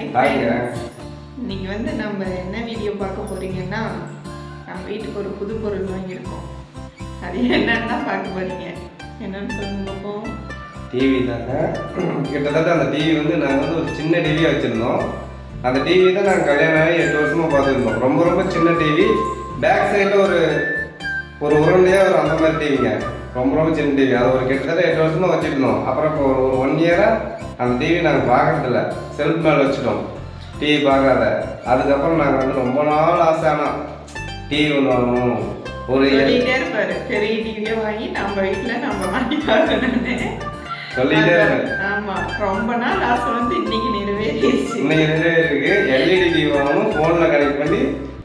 இன்னைக்கு வந்து நம்ம என்ன வீடியோ பார்க்க போறீங்கன்னா, நம்ம வீட்டுக்கு ஒரு புது பொருள் வாங்கியிருக்கோம். அது என்னன்னு பார்க்க போறீங்க. என்னன்னு சொல்லுங்க பார்ப்போம். டிவி தாங்க. கிட்டத்தட்ட அந்த டிவி வந்து நாங்கள் வந்து ஒரு சின்ன டிவியாக வச்சுருந்தோம். அந்த டிவி தான் நாங்கள் கல்யாணம் ஆகி 8 வருஷமாக பார்த்துருந்தோம். ரொம்ப ரொம்ப சின்ன டிவி. பேக் சைடில் ஒரு உருண்டையாக ஒரு அந்த மாதிரி டிவிங்க. ரொம்ப ரொம்ப சின்ன டிவி. அது ஒரு கிட்டத்தட்ட 8 வருஷமாக வச்சுருந்தோம். அப்புறம் இப்போ ஒரு 1 இயராக அந்த டிவி நாங்கள் பார்க்கறதில்ல. செல்ஃப் மேலே வச்சுட்டோம். டிவி பார்க்காத. அதுக்கப்புறம் நாங்கள் வந்து ரொம்ப நாள் ஆசை ஆனால் டிவி ஒன்று வாங்கணும். ஒரு இருப்பாரு பெரிய டிவியே வாங்கி நம்ம வீட்டில் நம்ம வாங்கி பார்க்கணும்னு சொல்லிட்டே இருக்கேன். ஆமா, ரொம்ப நாள் ஆசை வந்து இன்னைக்கு நிறைவேறிடுச்சு. இன்னைக்கு நிறைவேறிருக்கு. எல்இடி டிவி வாங்கணும், ஃபோனில் கனெக்ட் பண்ணி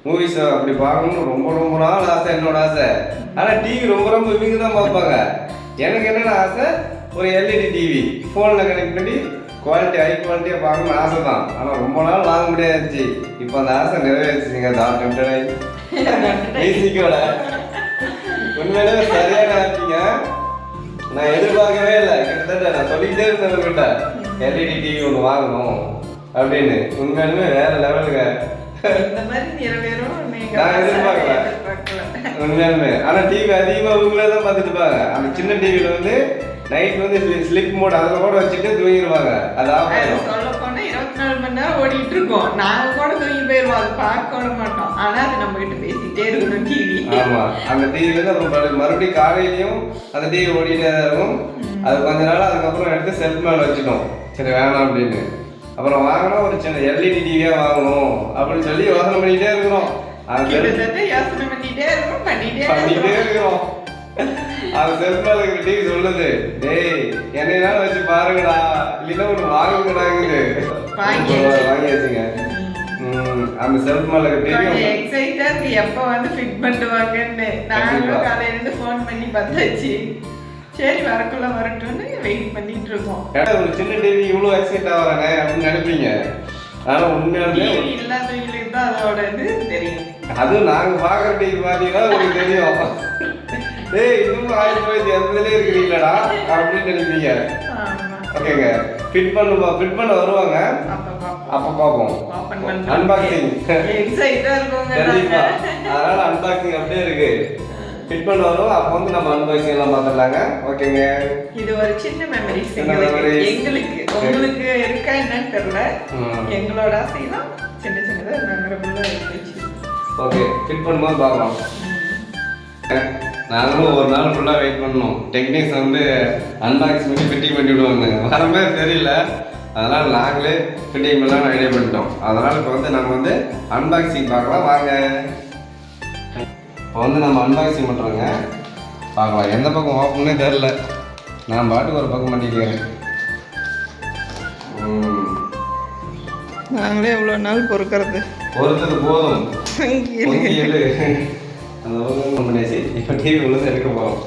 மூவிஸ் அப்படி பார்க்கணும். ரொம்ப ரொம்ப நாள் ஆசை, என்னோட ஆசை. ஆனால் டிவி ரொம்ப ரொம்ப இவங்க தான் பார்ப்பாங்க. எனக்கு என்னென்ன ஆசை, ஒரு எல்இடி டிவி ஃபோனில் கனெக்ட் பண்ணி குவாலிட்டி ஹை குவாலிட்டியாக பார்க்கணும்னு ஆசை தான். ஆனால் ரொம்ப நாள் வாங்க முடியாதுச்சு. இப்போ அந்த ஆசை நிறைவேறிச்சுங்க. மியூசிக்கோட உண்மையிலே சரியான ஆச்சுங்க. நான் எதிர்பார்க்கவே இல்லை. கிட்டத்தட்ட நான் சொல்லிக்கிட்டே இருந்தேன் உங்ககிட்ட எல்இடி டிவி ஒன்று வாங்கணும் அப்படின்னு. உண்மையிலுமே வேற லெவலுங்க. நான் எதிர்பார்க்கல உண்மையாலுமே. ஆனால் டிவி அதிகமாக உங்களே தான் பார்த்துட்டு இருப்பாங்க. அந்த சின்ன டிவியில் வந்து நைட் வந்து ஸ்லிப் மோட் அதில் கூட வச்சுட்டு தூங்கிடுவாங்க. அது ஆஃப் ஆயிடும். சொல்ல போனால் 24 மணி நேரம் ஓடிட்டு இருக்கோம். நாங்கள் கூட தூங்கி போயிடுவோம். அதை பார்க்க விட மாட்டோம். ஆனால் அது நம்ம கிட்ட பேசிக்கிட்டே இருக்கணும் டிவி. ஆமாம், அந்த டிவி வந்து அப்புறம் மறுபடியும் காலையிலையும் அந்த டிவி ஓடிட்டே தான் இருக்கும். அது கொஞ்ச நாள் அதுக்கப்புறம் எடுத்து செல்ஃப் மேலே வச்சுட்டோம். சரி வேணாம் அப்படின்னு. அப்புறம் வாங்கினா ஒரு சின்ன எல்இடி டிவியாக வாங்கணும் அப்படின்னு சொல்லி யோசனை பண்ணிகிட்டே இருக்கிறோம். யோசனை பண்ணிட்டே இருக்கோம், பண்ணிட்டே இருக்கிறோம். அது செல்ஃப் மேலே இருக்கிற டிவி சொல்லுது, டேய் என்னைனாலும் வச்சு பாருங்கடா, இல்லைன்னா ஒன்று வாங்குங்கடாங்குது. வாங்கியாச்சுங்க. அந்த செல்ஃப் மேலே இருக்கிற டிவி எக்ஸைட்டா இருக்கு. எப்போ வந்து ஃபிட் பண்ணுவாங்கன்னு நாங்களும் காலையில இருந்து ஃபோன் பண்ணி பார்த்தாச்சு. சரி வரக்குள்ள வரட்டும்னு வெயிட் பண்ணிட்டு இருக்கோம். ஒரு சின்ன டிவி இவ்வளோ எக்ஸைட் ஆகிறாங்க அப்படின்னு நினைப்பீங்க. ஆனால் உண்மையாலுமே இல்லாதவங்களுக்கு தான் அதோட இது தெரியும். அதுவும் நாங்கள் பார்க்குற டிவி பார்த்தீங்கன்னா உங்களுக்கு தெரியும். ஏய் இன்னும் 1980 இருக்கிறீங்களாடா அப்படின்னு நினைப்பீங்க. ஓகேங்க, ஃபிட் பண்ண வருவாங்க. அப்போ பார்ப்போம் அன்பாக்சிங். கண்டிப்பா. அதனால அன்பாக்சிங் அப்படியே இருக்கு. ஃபிட் பண்ண வரும். அப்போ வந்து நம்ம அன்பாக்சிங் எல்லாம் பார்த்துடலாங்க. ஓகேங்க, இது ஒரு சின்ன மெமரிஸ் எங்களுக்கு. உங்களுக்கு இருக்கா என்னன்னு தெரியல. எங்களோட ஆசைலாம் சின்ன சின்னதாக மெமரபுளாக இருந்துச்சு. ஓகே, ஃபிட் பண்ணும்போது பார்க்கலாம். நாங்களும் ஒரு நாள் ஃபுல்லாக வெயிட் பண்ணோம். டெக்னீக்ஸ் வந்து அன்பாக்சிங் பண்ணி ஃபிட்டிங் பண்ணி விடுவாங்க. வர மாதிரி தெரியல. அதனால் நாங்களே ஃபிட்டிங் பண்ணலாம் ஐடியா பண்ணிட்டோம். அதனால் இப்போ வந்து நம்ம வந்து அன்பாக்சிங் பார்க்கலாம் வாங்க. இப்போ வந்து நம்ம அன்பாக்சிங் பண்ணுறோங்க. பார்க்கலாம் எந்த பக்கம் ஓப்பனே தெரில. நான் பாட்டுக்கு ஒரு பக்கம் பண்ணிக்கிறேன். நாங்களே எவ்வளோ நாள் பொறுக்கிறது போதும். அந்த பக்கம் பண்ணியாச்சு. இப்போ டிவி உள்ளது எடுக்க போகிறோம்.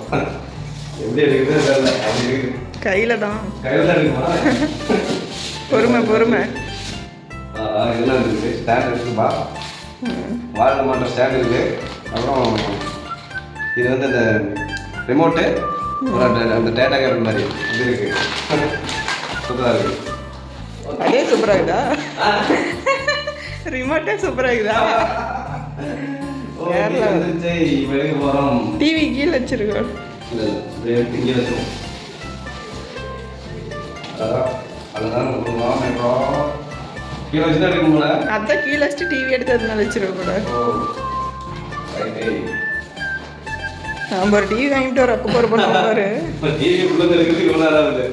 எப்படி எடுக்குது தெரியல. அப்படி இருக்குது. கையில் தான் எடுக்குமா? பொறுமை. இதெல்லாம் இருக்குது. ஸ்டாண்ட் இருக்குப்பா. வாட்டர் மாட்டர் ஸ்டாண்ட் இருக்குது. அப்புறம் இது வந்து அந்த ரிமோட்டு அந்த டேட்டா கேபிள் மாதிரி இது இருக்குது. சூப்பராக இருக்குது. அதே சூப்பராக இருக்குதா? ரிமோட்டே சூப்பராக இருக்குதா? டிவி கீழே வச்சிருக்கோம். கீழே வச்சிருக்கோம். கீழே வச்சு தான் எடுக்கும் போல. அதான் கீழே வச்சுட்டு டிவி எடுத்து அதனால வச்சிருக்க கூட. நம்ம ஒரு டிவி வாங்கிட்டு ஒரு அக்கு போகிற பண்ணுவாரு. டிவி உள்ளது இருக்குது. இவ்வளோ நேரம் ஆகுது.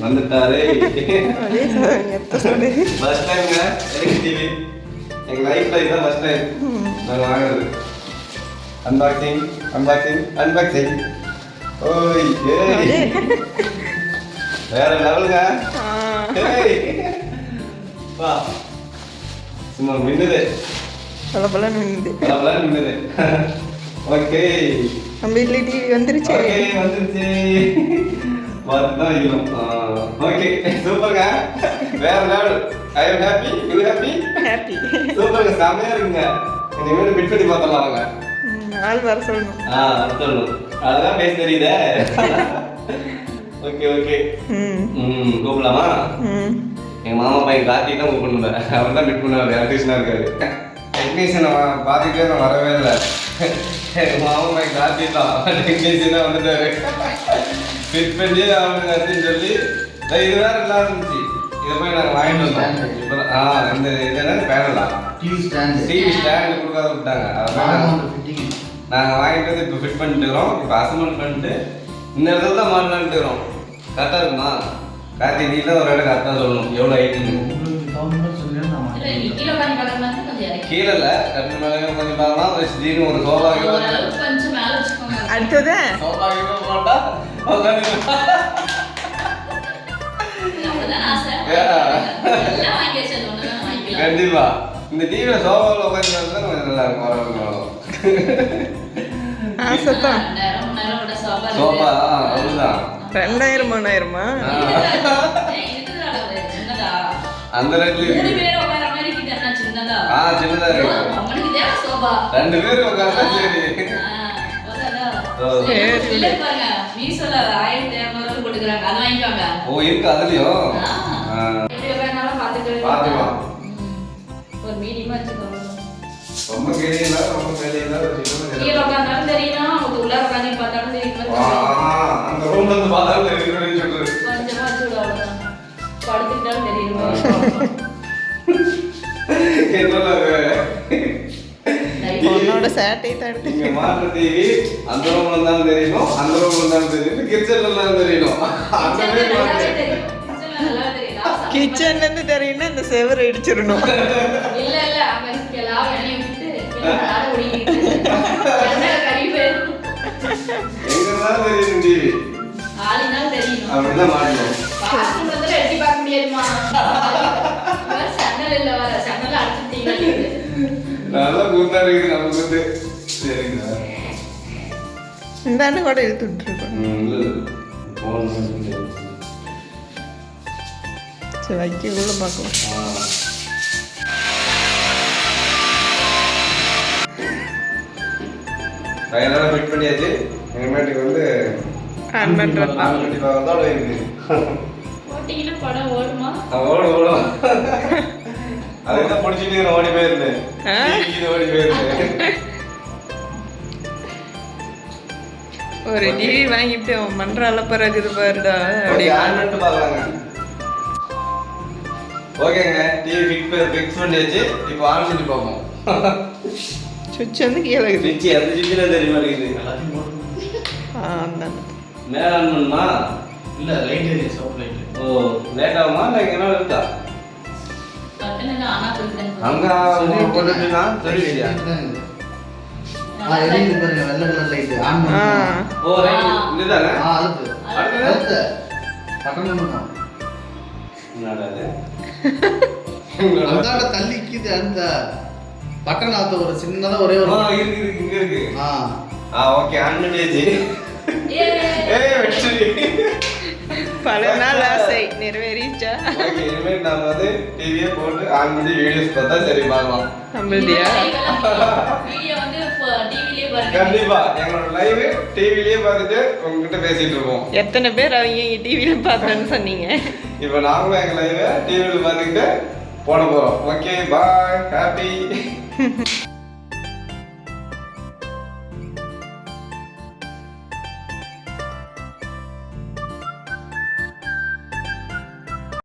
வந்துட்டாரு. ஃபர்ஸ்ட் டைம்ங்க எனக்கு டிவி. எங்க லைஃப்ல இதான் ஃபர்ஸ்ட் டைம் நான் வாங்குறது. அன்பாக்சிங். ஓய் ஏய் வேற லெவலுங்க. வா சும்மா மின்னுது. பலபலன்னு மின்னுது. ஓகே, நம்ம வீட்ல டிவி வந்துருச்சு. பார்த்தா இல்லம். ஓகே சூப்பர்ங்க. வேற level. I am happy. You happy? சூப்பர்ங்க. செமையா இருக்குங்க. இனிமேல் பிட் பண்ணி பார்த்தலாம் வாங்க. ஆள் வர சொல்லணும். வர சொல்லணும். அதெல்லாம் பேச தெரியுதே. ஓகே ஓகே ம் கூப்பிடலாமா? ம் எங்கள் மாமா பையன் கார்த்தி தான் கூப்பிடணும். அவர் தான் மீட் பண்ணுவார். எலக்ட்ரிஷனாக இருக்காரு. டெக்னீஷியனை பார்த்துக்கிட்டே நான் வரவே இல்லை. எங்கள் மாமா பையன் கார்த்தி தான் டெக்னீஷியனாக வந்துட்டாரு. ஃபிட் பண்ணி அவனுக்கு அப்படின்னு சொல்லி இது வேறு நல்லா இருந்துச்சு. இதை போய் நாங்கள் வாங்கிட்டு வந்தோம். இப்போ இந்த இது என்ன பேனலா டிவி ஸ்டாண்டு கொடுக்காத விட்டாங்க. அதெல்லாம் நாங்கள் வாங்கிட்டு வந்து இப்போ ஃபிட் பண்ணிட்டு இருக்கிறோம். இப்போ அசம்பிள் பண்ணிட்டு இந்த இடத்துல தான் மாடலான்ட்டு இருக்கிறோம். கரெக்டாக இருக்குமா? கார்த்தி நீ தான் ஒரு இடம் கரெக்டாக சொல்லணும். எவ்வளோ ஹைட்டுன்னு கீழே இல்லை கட்டு மேலே கொஞ்சம் பார்க்கலாம். திடீர்னு ஒரு சோஃபா அடுத்தது சோஃபா போட்டா கண்டிப்பா இந்த டிவியில சோஃபாவில் உட்காந்து தான் கொஞ்சம் நல்லா இருக்கும். ஆசைத்தான் சோஃபா அவ்வளோதான் 2000 3000மா அந்த ரேட்ல சின்னதா இருக்கு. 2 பேர் உட்கார்ந்தா சரி. ஓ இருக்கு அதுலயும் பாத்துக்கலாம். ரொம்ப கேரியல ரொம்ப கேரியல அந்த ரூம்ல இருந்து பார்த்தாலும் தெரியும் சொல்றது. உன்னோட சேட்டை தடுத்து இங்க மாற்ற டிவி அந்த ரூம்ல இருந்தாலும் தெரியணும், அந்த ரூம்ல இருந்தாலும் தெரியணும், கிச்சன்ல இருந்தாலும் தெரியணும். கிச்சன்ல இருந்து தெரியும்னா இந்த செவரை இடிச்சிடணும். எங்கதான் தெரியும் டிவி அப்படிதான் மாட்டணும். நல்லா கூத்தா இருக்குது நமக்கு வந்து. சரிங்க இந்த அண்ணன் கூட இழுத்து விட்டுருக்கோம். சரி வைக்க உள்ள பார்க்கலாம். ஃபைனலாக ஃபிட் பண்ணியாச்சு. இனிமேட்டுக்கு வந்து ஆன் பண்ணுறது தான் இருக்கு. ஓடும் அதுதான் பிடிச்சிட்டு ஓடி போயிருந்தேன். ஓடி போயிருந்தேன். ஒரு டிவி வாங்கிட்டு அவன் பண்ற அளப்பற இருக்குது பாருடா. அப்படி ஆன் பண்ணிட்டு பார்க்கலாங்க. ஓகேங்க டிவி ஃபிக்ஸ் பண்ணியாச்சு. இப்போ ஆன் பண்ணி பார்ப்போம். சுவிட்ச் வந்து கீழே இருக்குது. சுவிட்ச் அந்த சுவிட்சில் தெரிய மாட்டேங்குது. அந்த மேலே ஆன் பண்ணுமா? இல்லை லைட் ஏரியா சவுண்ட் லைட். ஓ லேட் ஆகுமா இல்லை எங்கன்னா இருக்கா? அங்க போட்டுட்டுனா தெரியலையா? எரியுது பாருங்க வெள்ளை கலர் லைட் ஆன் பண்ணுங்க. ஓ ரைட் இதுதானே? அடுத்து பட்டன் பண்ணுங்க. என்னடா இது? அந்தாண்ட தள்ளிக்குது அந்த பட்டன் ஆத்த ஒரு சின்னதா ஒரே ஒரு இருக்கு இங்க இருக்கு. ஓகே ஆன் பண்ணியாச்சு. வெற்றி. பல நாள் ஆசை நிறைவேறிச்சா? ஓகே இனிமேல் நாம வந்து டிவியை போட்டு ஆன் பண்ணி வீடியோஸ் பார்த்தா சரி பார்க்கலாம். நம்மளுடைய கண்டிப்பா எங்களோட லைவ் டிவிலேயே பார்த்துட்டு உங்ககிட்ட பேசிட்டு இருக்கோம். எத்தனை பேர் அவங்க டிவியில பார்த்தேன்னு சொன்னீங்க. இப்போ நாங்களும் எங்க லைவ் டிவியில பார்த்துக்கிட்டு போட போறோம். Okay bye happy.